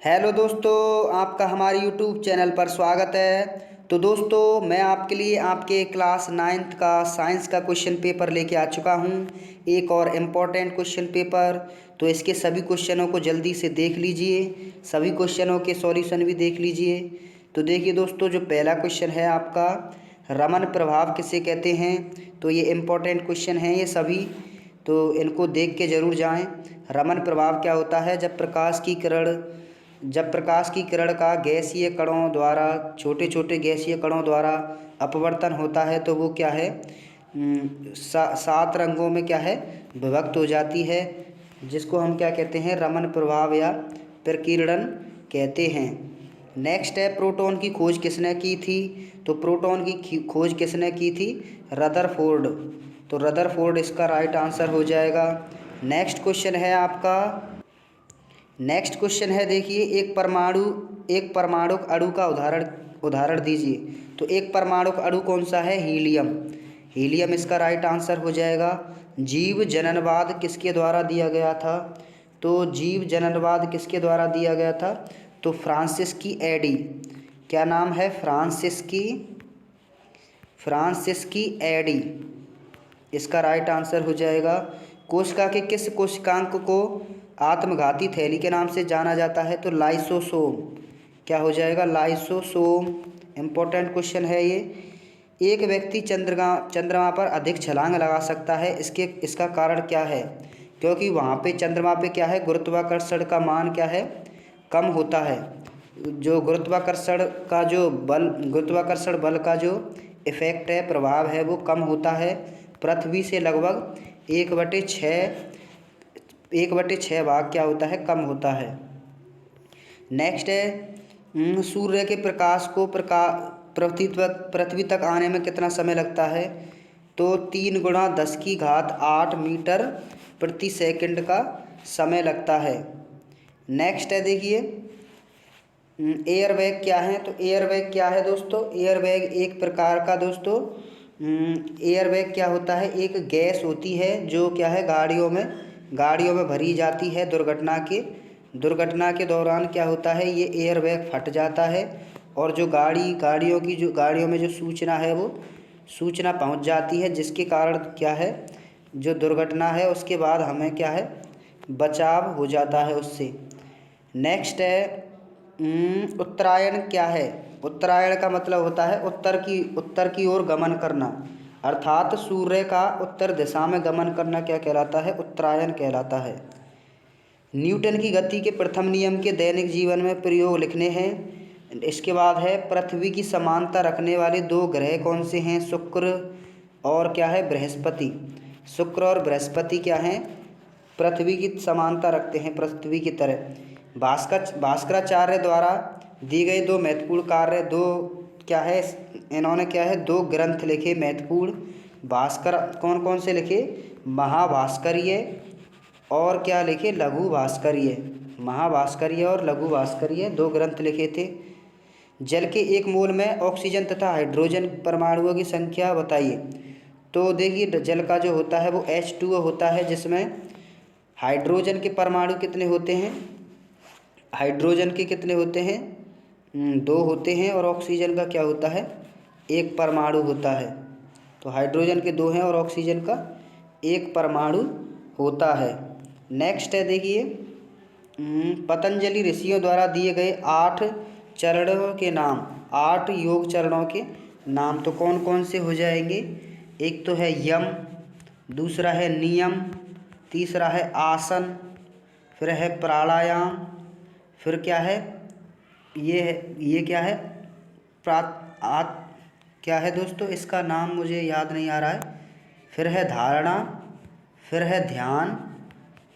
Hello दोस्तों, आपका हमारे यूट्यूब चैनल पर स्वागत है। तो दोस्तों, मैं आपके लिए आपके क्लास 9th का साइंस का क्वेश्चन पेपर लेके आ चुका हूँ। एक और इम्पोर्टेंट क्वेश्चन पेपर। तो इसके सभी क्वेश्चनों को जल्दी से देख लीजिए, सभी क्वेश्चनों के सॉल्यूशन भी देख लीजिए। तो देखिए दोस्तों, जो पहला क्वेश्चन है आपका, रमन प्रभाव किसे कहते हैं। तो ये इम्पोर्टेंट क्वेश्चन हैं ये सभी, तो इनको देख के ज़रूर जाएं। रमन प्रभाव क्या होता है? जब प्रकाश की किरण का गैसीय कणों द्वारा, छोटे छोटे गैसीय कणों द्वारा अपवर्तन होता है तो वो क्या है, 7 रंगों में क्या है, विभक्त हो जाती है, जिसको हम क्या कहते हैं, रमन प्रभाव या प्रकीर्णन कहते हैं। नेक्स्ट है, प्रोटॉन की खोज किसने की थी। तो प्रोटॉन की खोज किसने की थी? रदरफोर्ड। तो रदरफोर्ड इसका राइट आंसर हो जाएगा। नेक्स्ट क्वेश्चन है देखिए, एक परमाणु अणु का उदाहरण दीजिए। तो एक परमाणु अणु कौन सा है? हीलियम। हीलियम इसका राइट आंसर हो जाएगा। जीव जननवाद किसके द्वारा दिया गया था? तो जीव जननवाद किसके द्वारा दिया गया था? तो फ्रांसिस्की एडी। क्या नाम है? फ्रांसिस्की एडी इसका राइट आंसर हो जाएगा। कोशिका के किस कोशिकांग को आत्मघाती थैली के नाम से जाना जाता है? तो लाइसोसोम। क्या हो जाएगा? लाइसोसोम। इम्पोर्टेंट क्वेश्चन है ये। एक व्यक्ति चंद्रमा पर अधिक छलांग लगा सकता है, इसका कारण क्या है? क्योंकि वहाँ पे चंद्रमा पे क्या है, गुरुत्वाकर्षण का मान क्या है, कम होता है। जो गुरुत्वाकर्षण बल का जो इफेक्ट है, प्रभाव है, वो कम होता है। पृथ्वी से लगभग 1/6 भाग क्या होता है, कम होता है। नेक्स्ट है, सूर्य के प्रकाश को पृथ्वी तक आने में कितना समय लगता है? तो 3 गुणा 10⁸ मीटर प्रति सेकंड का समय लगता है। नेक्स्ट है देखिए, एयरबैग क्या है? तो एयरबैग क्या है दोस्तों? एयरबैग एक प्रकार का दोस्तों, एयरबैग क्या होता है, एक गैस होती है जो क्या है, गाड़ियों में भरी जाती है। दुर्घटना के दौरान क्या होता है, ये एयरबैग फट जाता है और जो गाड़ियों में जो सूचना है, वो सूचना पहुंच जाती है, जिसके कारण क्या है, जो दुर्घटना है उसके बाद हमें क्या है, बचाव हो जाता है उससे। नेक्स्ट है, उत्तरायण क्या है? उत्तरायण का मतलब होता है उत्तर की ओर गमन करना, अर्थात सूर्य का उत्तर दिशा में गमन करना क्या कहलाता है? उत्तरायण कहलाता है। न्यूटन की गति के प्रथम नियम के दैनिक जीवन में प्रयोग लिखने हैं। इसके बाद है, पृथ्वी की समानता रखने वाले 2 ग्रह कौन से हैं? शुक्र और क्या है, बृहस्पति। शुक्र और बृहस्पति क्या हैं? पृथ्वी की समानता रखते हैं, पृथ्वी की तरह। भास्कराचार्य द्वारा दी गई 2 महत्वपूर्ण कार्य, क्या है, इन्होंने क्या है, 2 ग्रंथ लिखे महत्वपूर्ण। भास्कर कौन कौन से लिखे? महाभास्करीय और क्या लिखे, लघु भास्करीय। महाभास्करीय और लघु भास्करीय 2 ग्रंथ लिखे थे। जल के 1 मोल में ऑक्सीजन तथा हाइड्रोजन परमाणुओं की संख्या बताइए। तो देखिए, जल का जो होता है वो H2O होता है, जिसमें हाइड्रोजन के परमाणु कितने होते हैं? हाइड्रोजन के कितने होते हैं? 2 होते हैं। और ऑक्सीजन का क्या होता है? 1 परमाणु होता है। तो हाइड्रोजन के 2 हैं और ऑक्सीजन का 1 परमाणु होता है। नेक्स्ट है देखिए, पतंजलि ऋषियों द्वारा दिए गए 8 चरणों के नाम, 8 योग चरणों के नाम तो कौन कौन से हो जाएंगे? एक तो है यम, दूसरा है नियम, तीसरा है आसन, फिर है प्राणायाम, फिर क्या है, ये क्या है, क्या है दोस्तों, इसका नाम मुझे याद नहीं आ रहा है। फिर है धारणा, फिर है ध्यान,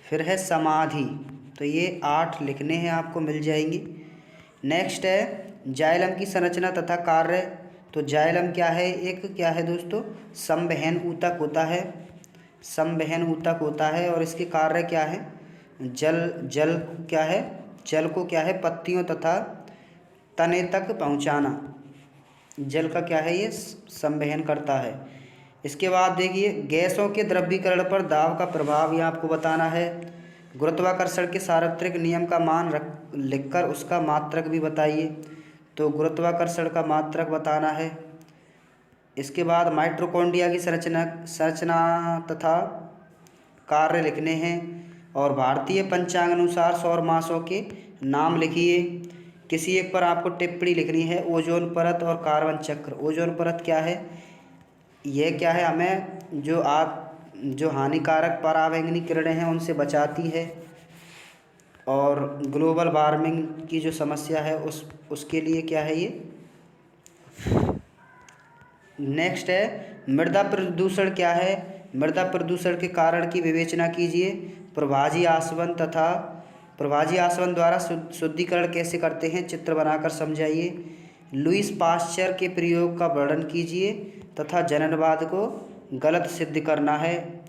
फिर है समाधि। तो ये 8 लिखने हैं, आपको मिल जाएंगी। नेक्स्ट है, जाइलम की संरचना तथा कार्य। तो जाइलम क्या है? एक क्या है दोस्तों, संवहन ऊतक होता है। और इसके कार्य क्या है? जल क्या है, जल को क्या है, पत्तियों तथा तने तक पहुंचाना। जल का क्या है, ये संवहन करता है। इसके बाद देखिए, गैसों के द्रवीकरण पर दाब का प्रभाव, ये आपको बताना है। गुरुत्वाकर्षण के सार्वत्रिक नियम का मान लिखकर उसका मात्रक भी बताइए। तो गुरुत्वाकर्षण का मात्रक बताना है। इसके बाद माइटोकॉन्ड्रिया की संरचना तथा कार्य लिखने हैं। और भारतीय पंचांग अनुसार सौर मासों के नाम लिखिए। किसी एक पर आपको टिप्पणी लिखनी है। ओजोन परत और कार्बन चक्र। ओजोन परत क्या है? यह क्या है, हमें जो हानिकारक पराबैंगनी किरणें हैं उनसे बचाती है। और ग्लोबल वार्मिंग की जो समस्या है उसके लिए क्या है ये। नेक्स्ट है मृदा प्रदूषण क्या है? मृदा प्रदूषण के कारण की विवेचना कीजिए। प्रभाजी आसवन द्वारा शुद्धिकरण कैसे करते हैं, चित्र बनाकर समझाइए। लुईस पाश्चर के प्रयोग का वर्णन कीजिए तथा जननवाद को गलत सिद्ध करना है।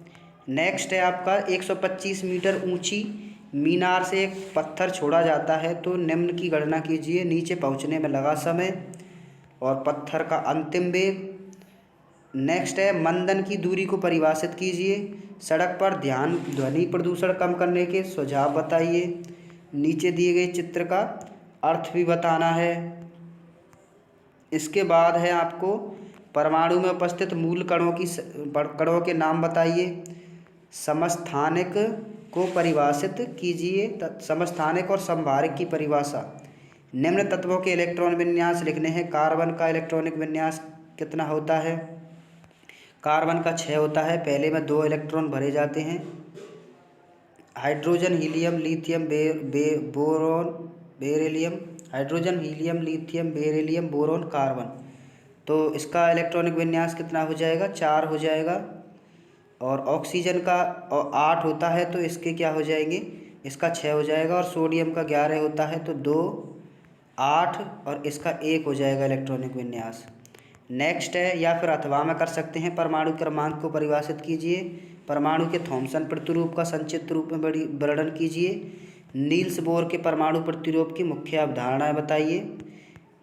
नेक्स्ट है आपका 125 मीटर ऊंची मीनार से एक पत्थर छोड़ा जाता है तो निम्न की गणना कीजिए। नीचे पहुंचने में लगा समय और पत्थर का अंतिम वेग। नेक्स्ट है मंदन की दूरी को परिभाषित कीजिए। सड़क पर ध्वनि प्रदूषण कम करने के सुझाव बताइए। नीचे दिए गए चित्र का अर्थ भी बताना है। इसके बाद है आपको परमाणु में उपस्थित मूल कणों के नाम बताइए। समस्थानिक को परिभाषित कीजिए। समस्थानिक और समभारिक की परिभाषा। निम्न तत्वों के इलेक्ट्रॉन विन्यास लिखने हैं। कार्बन का इलेक्ट्रॉनिक विन्यास कितना होता है? कार्बन का 6 होता है। पहले में 2 इलेक्ट्रॉन भरे जाते हैं। Hydrogen helium lithium boron beryllium. Hydrogen helium lithium beryllium boron carbon. तो इसका इलेक्ट्रॉनिक विन्यास कितना हो जाएगा? 4 हो जाएगा। और ऑक्सीजन का 8 होता है तो इसके क्या हो जाएंगे? इसका 6 हो जाएगा। और सोडियम का 11 होता है तो 2 8 और इसका 1 हो जाएगा इलेक्ट्रॉनिक विन्यास। नेक्स्ट है या फिर अथवा में कर सकते हैं। परमाणु क्रमांक को परिभाषित कीजिए। परमाणु के थॉमसन प्रतिरूप का संक्षिप्त रूप में वर्णन कीजिए। नील्स बोर के परमाणु प्रतिरूप की मुख्य अवधारणाएं बताइए।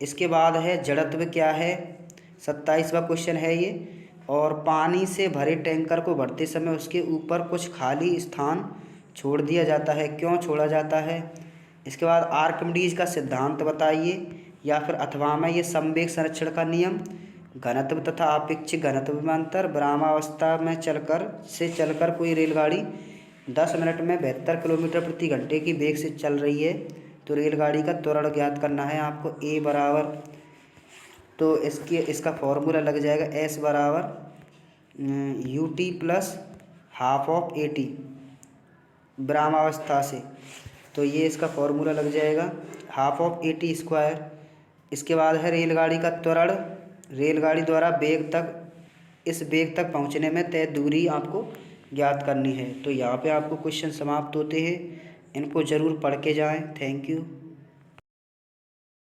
इसके बाद है जड़त्व क्या है? 27वां क्वेश्चन है ये। और पानी से भरे टैंकर को भरते समय उसके ऊपर कुछ खाली स्थान छोड़ दिया जाता है, क्यों छोड़ा जाता है? इसके बाद आर्किमिडीज का सिद्धांत बताइए। या फिर अथवा में ये संवेग संरक्षण का नियम, घनत्व तथा आपेक्षिक घनत्व में अंतर, विरामावस्था में चलकर कोई रेलगाड़ी 10 मिनट में 72 किलोमीटर प्रति घंटे की वेग से चल रही है तो रेलगाड़ी का त्वरण ज्ञात करना है आपको। ए बराबर, तो इसका फॉर्मूला लग जाएगा एस बराबर U T plus half of A T विरामावस्था से। तो ये इसका फॉर्मूला लग जाएगा half of A T square. इसके बाद है रेलगाड़ी का त्वरण। रेलगाड़ी द्वारा इस वेग तक पहुंचने में तय दूरी आपको ज्ञात करनी है। तो यहाँ पे आपको क्वेश्चन समाप्त होते हैं। इनको ज़रूर पढ़ के जाएं। Thank you.